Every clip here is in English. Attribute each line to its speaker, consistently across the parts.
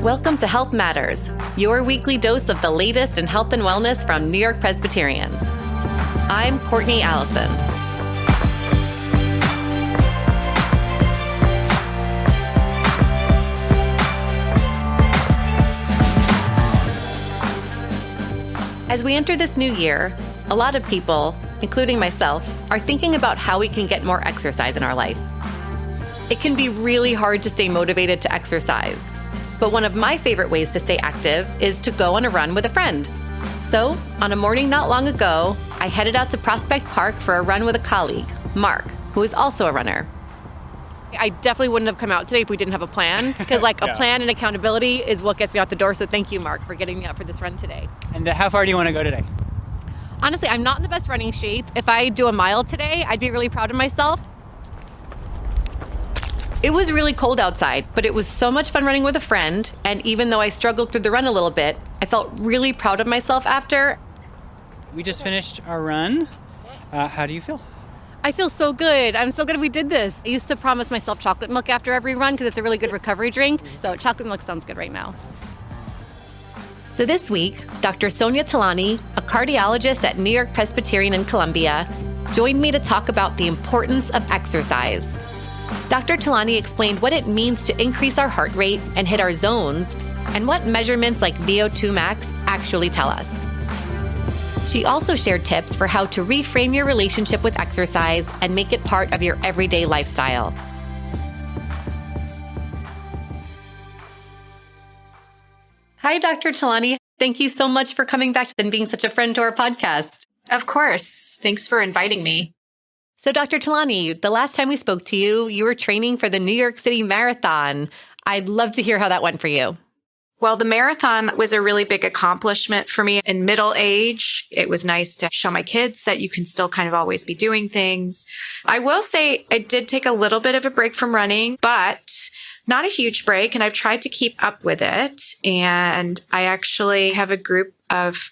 Speaker 1: Welcome to Health Matters, your weekly dose of the latest in health and wellness from New York-Presbyterian. I'm Courtney Allison. As we enter this new year, a lot of people, including myself, are thinking about how we can get more exercise in our life. It can be really hard to stay motivated to exercise, but one of my favorite ways to stay active is to go on a run with a friend. So, on a morning not long ago, I headed out to Prospect Park for a run with a colleague, Mark, who is also a runner. I definitely wouldn't have come out today if we didn't have a plan, because a plan and accountability is what gets me out the door. So thank you, Mark, for getting me out for this run today.
Speaker 2: And how far do you want to go today?
Speaker 1: Honestly, I'm not in the best running shape. If I do a mile today, I'd be really proud of myself. It was really cold outside, but it was so much fun running with a friend. And even though I struggled through the run a little bit, I felt really proud of myself after.
Speaker 2: We just finished our run. How do you feel?
Speaker 1: I feel so good. I'm so glad we did this. I used to promise myself chocolate milk after every run because it's a really good recovery drink. So chocolate milk sounds good right now. So this week, Dr. Sonia Talani, a cardiologist at New-York-Presbyterian in Columbia, joined me to talk about the importance of exercise. Dr. Talani explained what it means to increase our heart rate and hit our zones, and what measurements like V02 max actually tell us. She also shared tips for how to reframe your relationship with exercise and make it part of your everyday lifestyle. Hi, Dr. Talani. Thank you so much for coming back and being such a friend to our podcast.
Speaker 3: Of course. Thanks for inviting me.
Speaker 1: So, Dr. Talani, the last time we spoke to you, you were training for the New York City Marathon. I'd love to hear how that went for you.
Speaker 3: Well, the marathon was a really big accomplishment for me in middle age. It was nice to show my kids that you can still kind of always be doing things. I will say I did take a little bit of a break from running, but not a huge break. And I've tried to keep up with it. And I actually have a group of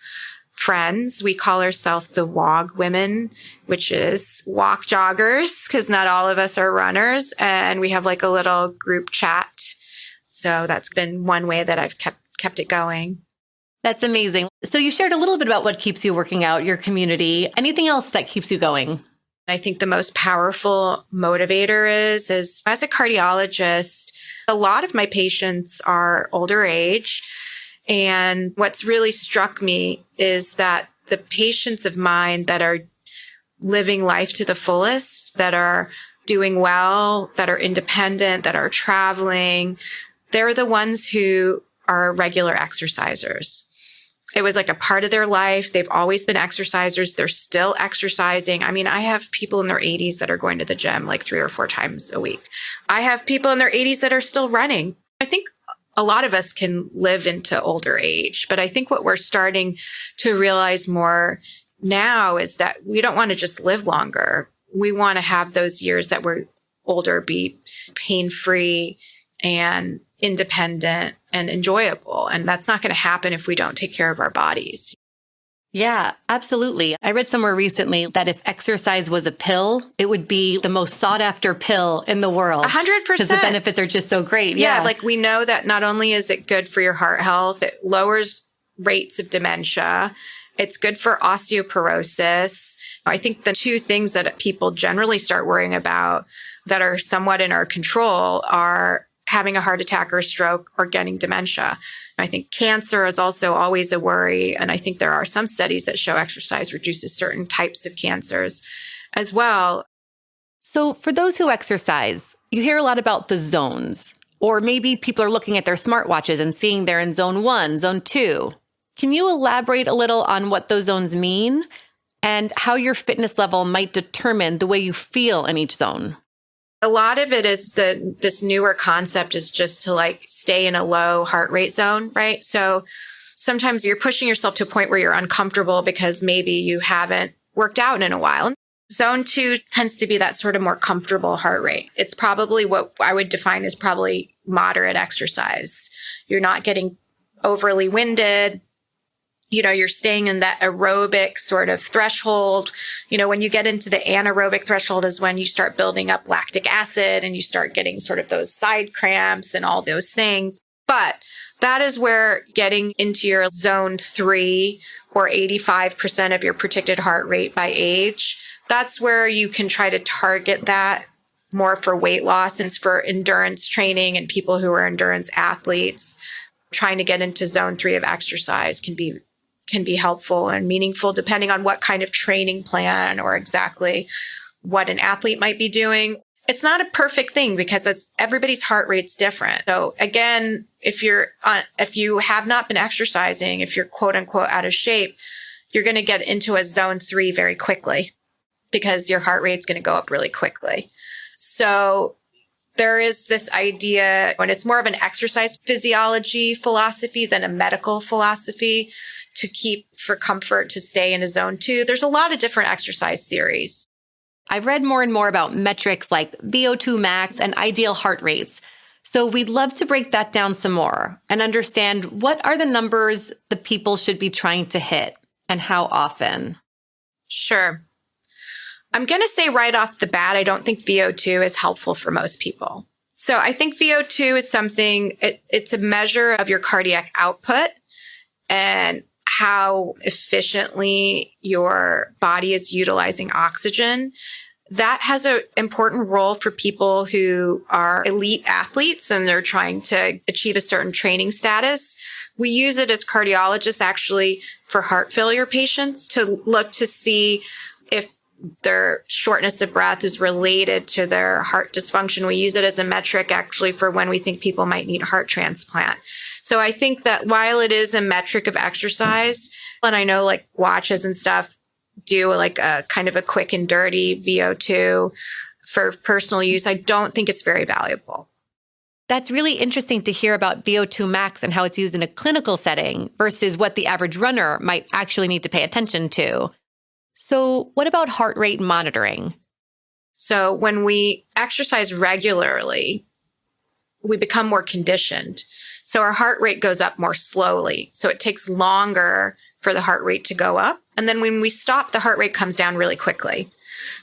Speaker 3: friends. We call ourselves the WOG women, which is walk joggers, because not all of us are runners. And we have like a little group chat. So that's been one way that I've kept it going.
Speaker 1: That's amazing. So you shared a little bit about what keeps you working out, your community. Anything else that keeps you going?
Speaker 3: I think the most powerful motivator is as a cardiologist, a lot of my patients are older age. And what's really struck me is that the patients of mine that are living life to the fullest, that are doing well, that are independent, that are traveling, they're the ones who are regular exercisers. It was like a part of their life. They've always been exercisers. They're still exercising. I mean, I have people in their 80s that are going to the gym like 3 or 4 times a week. I have people in their 80s that are still running. I think a lot of us can live into older age, but I think what we're starting to realize more now is that we don't want to just live longer. We want to have those years that we're older be pain-free and independent and enjoyable. And that's not going to happen if we don't take care of our bodies.
Speaker 1: Yeah, absolutely. I read somewhere recently that if exercise was a pill, it would be the most sought after pill in the world.
Speaker 3: 100%.
Speaker 1: Because the benefits are just so great.
Speaker 3: Yeah, like we know that not only is it good for your heart health, it lowers rates of dementia. It's good for osteoporosis. I think the 2 things that people generally start worrying about that are somewhat in our control are having a heart attack or a stroke or getting dementia. I think cancer is also always a worry. And I think there are some studies that show exercise reduces certain types of cancers as well.
Speaker 1: So for those who exercise, you hear a lot about the zones, or maybe people are looking at their smartwatches and seeing they're in zone 1, zone 2. Can you elaborate a little on what those zones mean and how your fitness level might determine the way you feel in each zone?
Speaker 3: A lot of it is this newer concept is just to like stay in a low heart rate zone, right? So sometimes you're pushing yourself to a point where you're uncomfortable because maybe you haven't worked out in a while. Zone 2 tends to be that sort of more comfortable heart rate. It's probably what I would define as probably moderate exercise. You're not getting overly winded. You're staying in that aerobic sort of threshold. When you get into the anaerobic threshold is when you start building up lactic acid and you start getting sort of those side cramps and all those things. But that is where getting into your zone 3 or 85% of your predicted heart rate by age, that's where you can try to target that more for weight loss and for endurance training and people who are endurance athletes. Trying to get into zone 3 of exercise can be helpful and meaningful depending on what kind of training plan or exactly what an athlete might be doing. It's not a perfect thing because everybody's heart rate's different. So again, if you have not been exercising, if you're quote unquote out of shape, you're going to get into a zone 3 very quickly because your heart rate's going to go up really quickly. So there is this idea, and it's more of an exercise physiology philosophy than a medical philosophy to keep for comfort to stay in a zone 2. There's a lot of different exercise theories.
Speaker 1: I've read more and more about metrics like V02 max and ideal heart rates. So we'd love to break that down some more and understand what are the numbers the people should be trying to hit and how often.
Speaker 3: Sure. I'm going to say right off the bat, I don't think VO2 is helpful for most people. So I think VO2 is something, it's a measure of your cardiac output and how efficiently your body is utilizing oxygen. That has an important role for people who are elite athletes and they're trying to achieve a certain training status. We use it as cardiologists actually for heart failure patients to look to see if their shortness of breath is related to their heart dysfunction. We use it as a metric actually for when we think people might need a heart transplant. So I think that while it is a metric of exercise, and I know like watches and stuff do like a kind of a quick and dirty VO2 for personal use, I don't think it's very valuable.
Speaker 1: That's really interesting to hear about VO2 max and how it's used in a clinical setting versus what the average runner might actually need to pay attention to. So what about heart rate monitoring?
Speaker 3: So when we exercise regularly, we become more conditioned. So our heart rate goes up more slowly. So it takes longer for the heart rate to go up. And then when we stop, the heart rate comes down really quickly.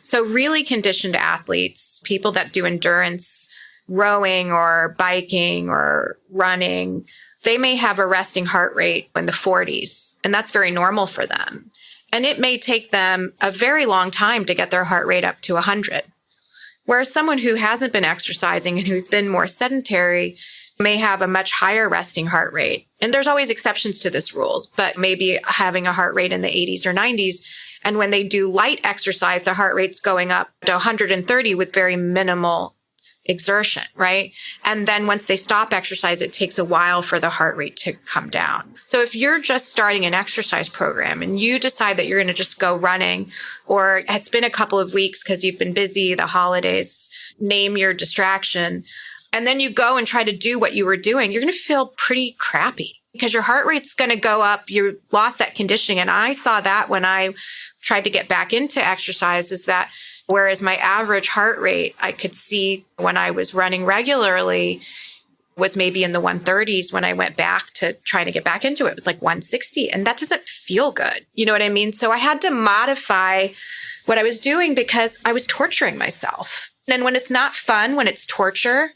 Speaker 3: So really conditioned athletes, people that do endurance, rowing or biking or running, they may have a resting heart rate in the 40s. And that's very normal for them. And it may take them a very long time to get their heart rate up to 100. Whereas someone who hasn't been exercising and who's been more sedentary may have a much higher resting heart rate. And there's always exceptions to this rules, but maybe having a heart rate in the 80s or 90s. And when they do light exercise, the heart rate's going up to 130 with very minimal exertion, right? And then once they stop exercise, it takes a while for the heart rate to come down. So if you're just starting an exercise program and you decide that you're going to just go running, or it's been a couple of weeks because you've been busy, the holidays, name your distraction, and then you go and try to do what you were doing, you're going to feel pretty crappy because your heart rate's going to go up. You lost that conditioning. And I saw that when I tried to get back into exercise, is that whereas my average heart rate, I could see when I was running regularly was maybe in the 130s. When I went back to try to get back into it, it was like 160. And that doesn't feel good. You know what I mean? So I had to modify what I was doing because I was torturing myself. And when it's not fun, when it's torture,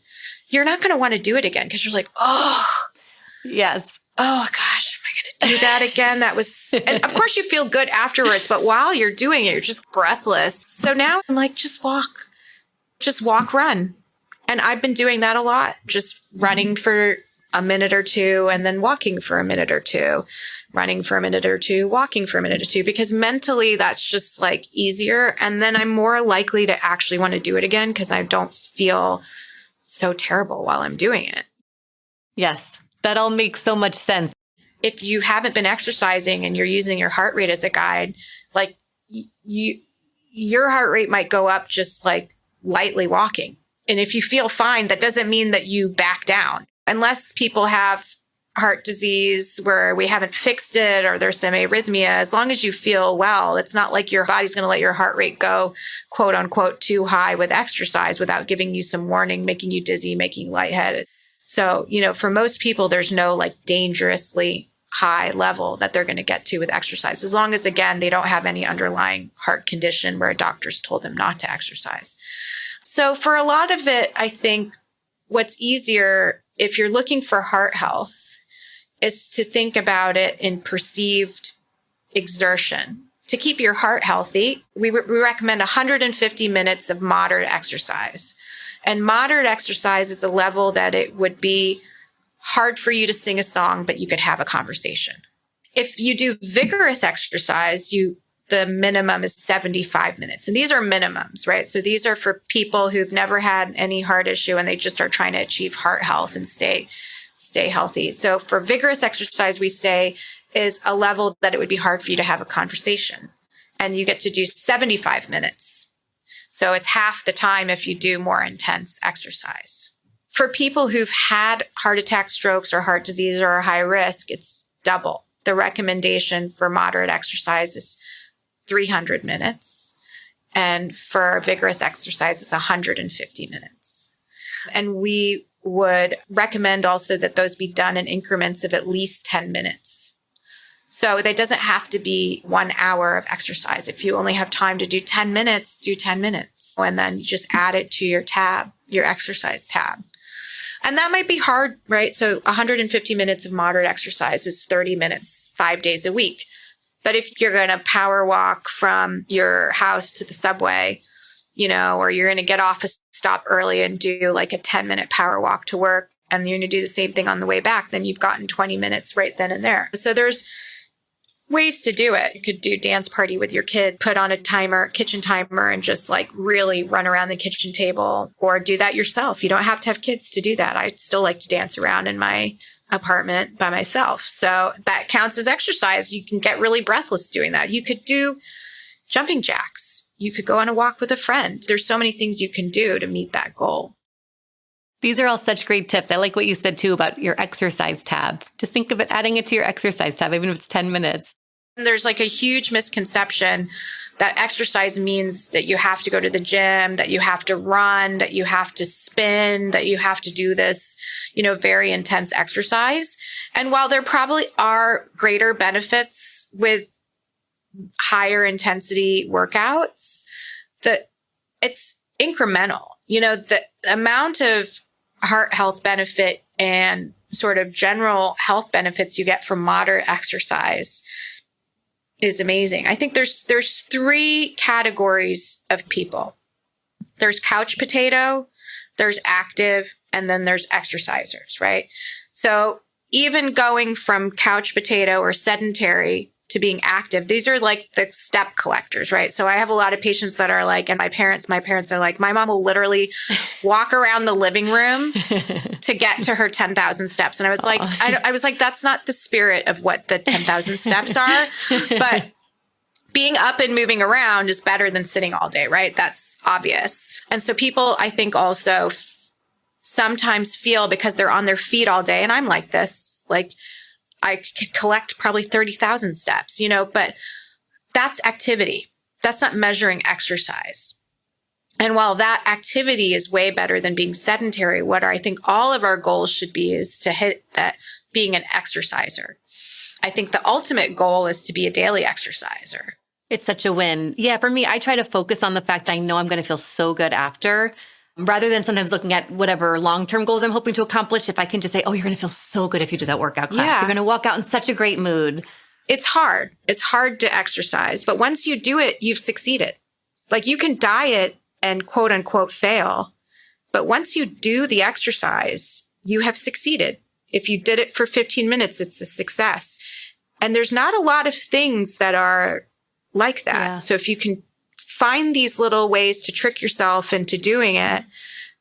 Speaker 3: you're not going to want to do it again because you're like, oh,
Speaker 1: yes.
Speaker 3: Oh gosh, am I going to do that again? That was, and of course you feel good afterwards, but while you're doing it, you're just breathless. So now I'm like, just walk, run. And I've been doing that a lot, just running for a minute or two and then walking for a minute or two, running for a minute or two, walking for a minute or two, because mentally that's just like easier. And then I'm more likely to actually want to do it again because I don't feel so terrible while I'm doing it.
Speaker 1: Yes. That all makes so much sense.
Speaker 3: If you haven't been exercising and you're using your heart rate as a guide, like your heart rate might go up just like lightly walking. And if you feel fine, that doesn't mean that you back down. Unless people have heart disease where we haven't fixed it or there's some arrhythmia, as long as you feel well, it's not like your body's going to let your heart rate go, quote unquote, too high with exercise without giving you some warning, making you dizzy, making you lightheaded. So, for most people, there's no like dangerously high level that they're going to get to with exercise, as long as, again, they don't have any underlying heart condition where a doctor's told them not to exercise. So for a lot of it, I think what's easier if you're looking for heart health, is to think about it in perceived exertion. To keep your heart healthy, we recommend 150 minutes of moderate exercise. And moderate exercise is a level that it would be hard for you to sing a song, but you could have a conversation. If you do vigorous exercise, the minimum is 75 minutes. And these are minimums, right? So these are for people who've never had any heart issue and they just are trying to achieve heart health and stay healthy. So for vigorous exercise, we say is a level that it would be hard for you to have a conversation. And you get to do 75 minutes. So it's half the time if you do more intense exercise. For people who've had heart attack, strokes, or heart disease or are high risk, it's double. The recommendation for moderate exercise is 300 minutes. And for vigorous exercise, it's 150 minutes. And we would recommend also that those be done in increments of at least 10 minutes. So it doesn't have to be 1 hour of exercise. If you only have time to do 10 minutes, do 10 minutes. And then you just add it to your tab, your exercise tab. And that might be hard, right? So 150 minutes of moderate exercise is 30 minutes, 5 days a week. But if you're going to power walk from your house to the subway, or you're going to get off a stop early and do like a 10-minute power walk to work, and you're going to do the same thing on the way back, then you've gotten 20 minutes right then and there. So there's ways to do it. You could do dance party with your kid, put on a kitchen timer, and just like really run around the kitchen table, or do that yourself. You don't have to have kids to do that. I still like to dance around in my apartment by myself. So that counts as exercise. You can get really breathless doing that. You could do jumping jacks. You could go on a walk with a friend. There's so many things you can do to meet that goal.
Speaker 1: These are all such great tips. I like what you said too about your exercise tab. Just think of it, adding it to your exercise tab, even if it's 10 minutes.
Speaker 3: There's like a huge misconception that exercise means that you have to go to the gym, that you have to run, that you have to spin, that you have to do this, very intense exercise. And while there probably are greater benefits with higher intensity workouts, it's incremental. The amount of heart health benefit and sort of general health benefits you get from moderate exercise is amazing. I think there's 3 categories of people. There's couch potato, there's active, and then there's exercisers, right? So even going from couch potato or sedentary to being active, these are like the step collectors, right? So I have a lot of patients that are like, and my parents are like, my mom will literally walk around the living room to get to her 10,000 steps. And I was like, I was like, that's not the spirit of what the 10,000 steps are. But being up and moving around is better than sitting all day, right? That's obvious. And so people, I think, also sometimes feel because they're on their feet all day, and I'm like this, like I could collect probably 30,000 steps, but that's activity. That's not measuring exercise. And while that activity is way better than being sedentary, what I think all of our goals should be is to hit that being an exerciser. I think the ultimate goal is to be a daily exerciser.
Speaker 1: It's such a win. Yeah, for me, I try to focus on the fact that I know I'm going to feel so good after, rather than sometimes looking at whatever long-term goals I'm hoping to accomplish. If I can just say, oh, you're going to feel so good if you do that workout class.
Speaker 3: Yeah.
Speaker 1: You're going to walk out in such a great mood.
Speaker 3: It's hard. It's hard to exercise. But once you do it, you've succeeded. Like you can diet and quote unquote fail. But once you do the exercise, you have succeeded. If you did it for 15 minutes, it's a success. And there's not a lot of things that are like that.
Speaker 1: Yeah.
Speaker 3: So if you can find these little ways to trick yourself into doing it,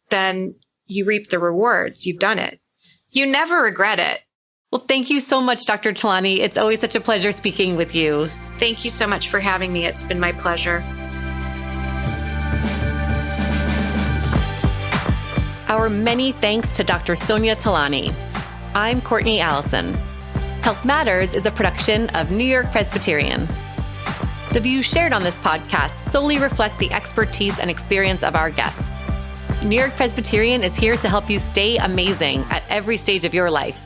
Speaker 3: then you reap the rewards. You've done it. You never regret it.
Speaker 1: Well, thank you so much, Dr. Talani. It's always such a pleasure speaking with you.
Speaker 3: Thank you so much for having me. It's been my pleasure.
Speaker 1: Our many thanks to Dr. Sonia Talani. I'm Courtney Allison. Health Matters is a production of New York-Presbyterian. The views shared on this podcast solely reflect the expertise and experience of our guests. New York-Presbyterian is here to help you stay amazing at every stage of your life.